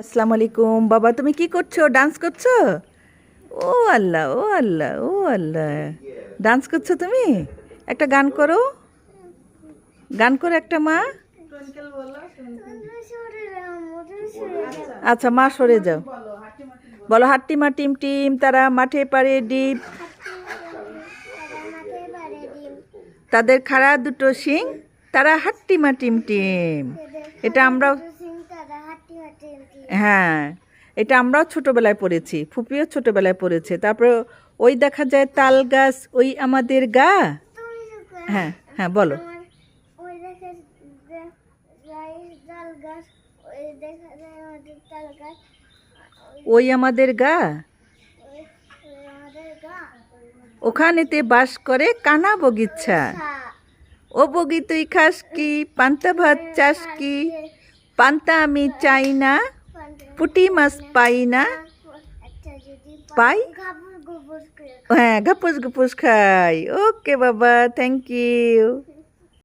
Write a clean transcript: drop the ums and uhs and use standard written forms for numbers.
আসসালামু আলাইকুম বাবা, তুমি কি করছো? ডান্স করছো? ও আল্লাহ, ও আল্লাহ, ও আল্লাহ, ডান্স করছো তুমি? একটা গান করো, গান করো একটা মা। আচ্ছা মা সরে যাও, বলো হাট্টি মা টিম টিম তারা মাঠে পারে ডিপ, তাদের খাড়া দুটো শিং, তারা হাট্টি মা টিম টিম। এটা আমরাও, হ্যাঁ, এটা আমরাও ছোটবেলায় পড়েছি, ফুপিও ছোটবেলায় পড়েছে। তারপরে ওই দেখা যায় তাল গাছ ওই আমাদের গা। হ্যাঁ হ্যাঁ বলো। ওই আমাদের গা, ওখানেতে বাস করে কানা বগিচ্ছা। ও বগি তুই খাস কি, পান্তা ভাত চাস কি? পান্তা আমি চাই না, পুঁটি মাছ পাই না, পাই হ্যাঁ ঘাপুস ঘুপুস খাই। ওকে বাবা, থ্যাংক ইউ।